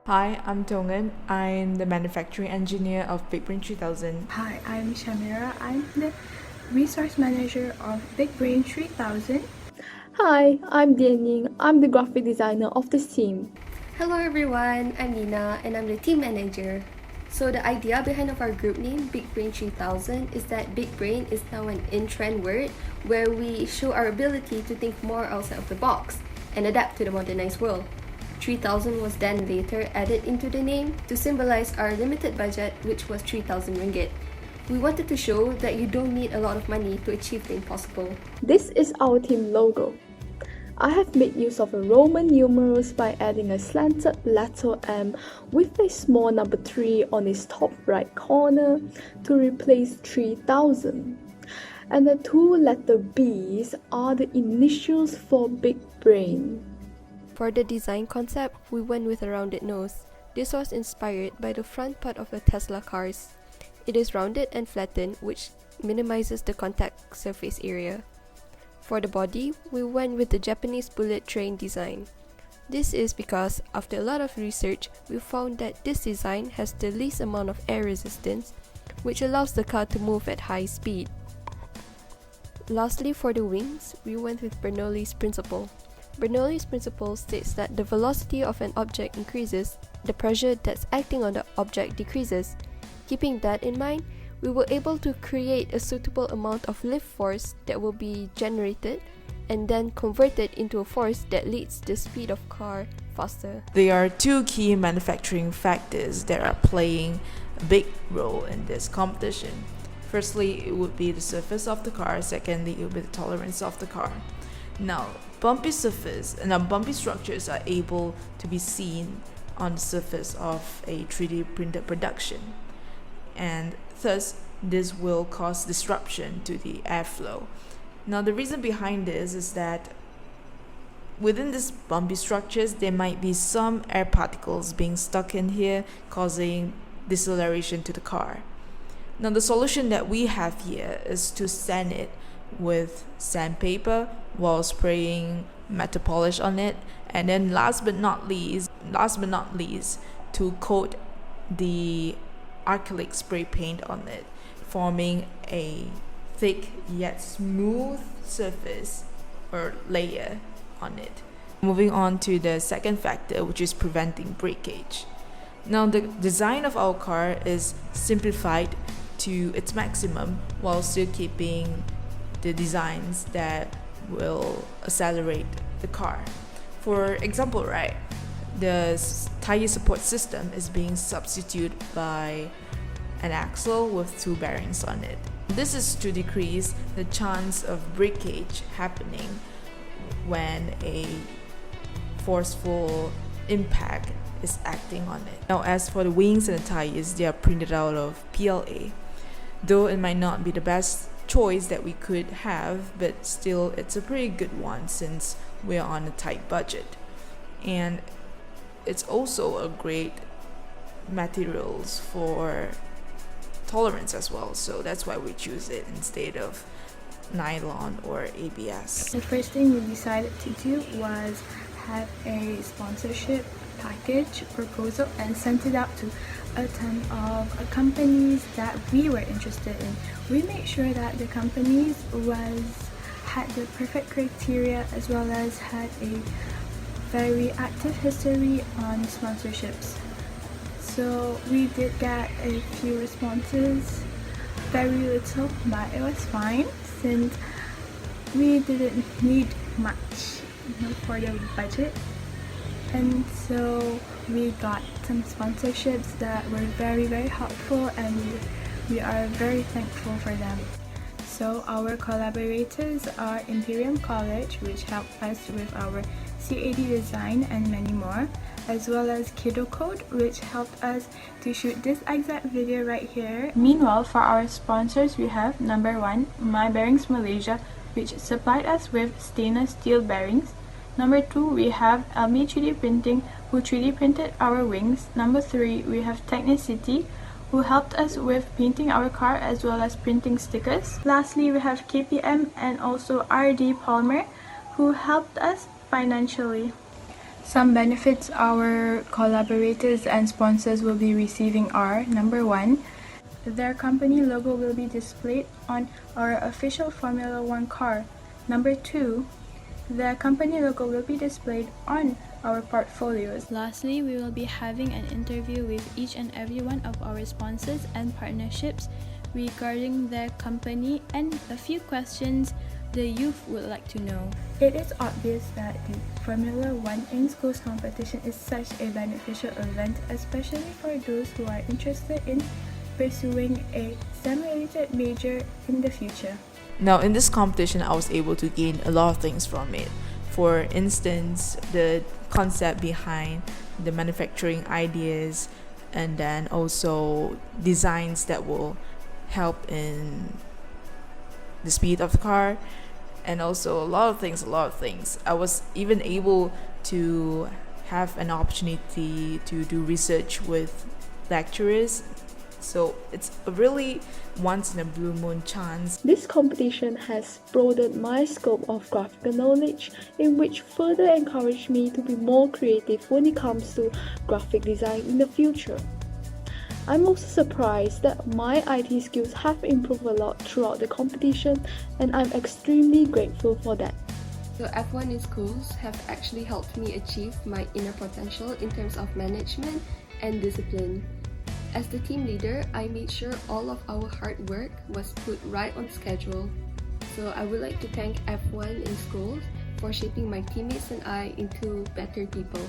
Hi, I'm Tongan. I'm the manufacturing engineer of BREN 3000. Hi, I'm Shamira. I'm the resource manager of BREN 3000. Hi, I'm Dianying. I'm the graphic designer of this team. Hello everyone, I'm Nina and I'm the team manager. So the idea behind of our group name, Big Brain 3000, is that big brain is now an in-trend word where we show our ability to think more outside of the box and adapt to the modernized world. 3000 was then later added into the name to symbolize our limited budget, which was 3000 ringgit. We wanted to show that you don't need a lot of money to achieve the impossible. This is our team logo. I have made use of a Roman numerals by adding a slanted letter M with a small number 3 on its top right corner to replace 3000. And the two letter B's are the initials for big brain. For the design concept, we went with a rounded nose. This was inspired by the front part of the Tesla cars. It is rounded and flattened, which minimizes the contact surface area. For the body, we went with the Japanese bullet train design. This is because, after a lot of research, we found that this design has the least amount of air resistance, which allows the car to move at high speed. Lastly, for the wings, we went with Bernoulli's principle. Bernoulli's principle states that the velocity of an object increases, the pressure that's acting on the object decreases. Keeping that in mind, we were able to create a suitable amount of lift force that will be generated and then converted into a force that leads the speed of car faster. There are two key manufacturing factors that are playing a big role in this competition. Firstly, it would be the surface of the car. Secondly, it would be the tolerance of the car. Now, bumpy structures are able to be seen on the surface of a 3D printed production, and thus this will cause disruption to the airflow. Now, the reason behind this is that within these bumpy structures there might be some air particles being stuck in here, causing deceleration to the car. Now, the solution that we have here is to sand it with sandpaper while spraying metal polish on it, and then last but not least to coat the acrylic spray paint on it, forming a thick yet smooth surface or layer on it. Moving on to the second factor, which is preventing breakage. Now, the design of our car is simplified to its maximum while still keeping the designs that will accelerate the car. For example, the tire support system is being substituted by an axle with two bearings on it. This is to decrease the chance of breakage happening when a forceful impact is acting on it. Now, as for the wings and the tires, they are printed out of PLA. Though it might not be the best choice that we could have, but still it's a pretty good one since we're on a tight budget. And it's also a great materials for tolerance as well, so that's why we choose it instead of nylon or ABS. The first thing we decided to do was have a sponsorship package proposal and sent it out to a ton of companies that we were interested in. We made sure that the companies had the perfect criteria as well as had a very active history on sponsorships. So we did get a few responses, very little, but it was fine since we didn't need much for the budget. And so we got some sponsorships that were very, very helpful, and we are very thankful for them. So our collaborators are Imperium College, which helped us with our CAD design and many more, as well as Kiddo Code, which helped us to shoot this exact video right here. Meanwhile, for our sponsors, we have number 1, My Bearings Malaysia, which supplied us with stainless steel bearings. Number 2, we have LB 3D Printing, who 3D printed our wings. Number 3, we have Technicity, who helped us with painting our car as well as printing stickers. Lastly, we have KPM and also RD Polymer, who helped us financially. Some benefits our collaborators and sponsors will be receiving are: number one, their company logo will be displayed on our official Formula One car. Number two, their company logo will be displayed on our portfolios. Lastly, we will be having an interview with each and every one of our sponsors and partnerships regarding their company and a few questions the youth would like to know. It is obvious that the Formula One in Schools competition is such a beneficial event, especially for those who are interested in pursuing a STEM-related major in the future. Now, in this competition, I was able to gain a lot of things from it. For instance, the concept behind the manufacturing ideas, and then also designs that will help in the speed of the car, and also a lot of things. I was even able to have an opportunity to do research with lecturers. So it's a really once in a blue moon chance. This competition has broadened my scope of graphical knowledge, in which further encouraged me to be more creative when it comes to graphic design in the future. I'm also surprised that my IT skills have improved a lot throughout the competition, and I'm extremely grateful for that. So F1 in Schools have actually helped me achieve my inner potential in terms of management and discipline. As the team leader, I made sure all of our hard work was put right on schedule. So I would like to thank F1 in Schools for shaping my teammates and I into better people.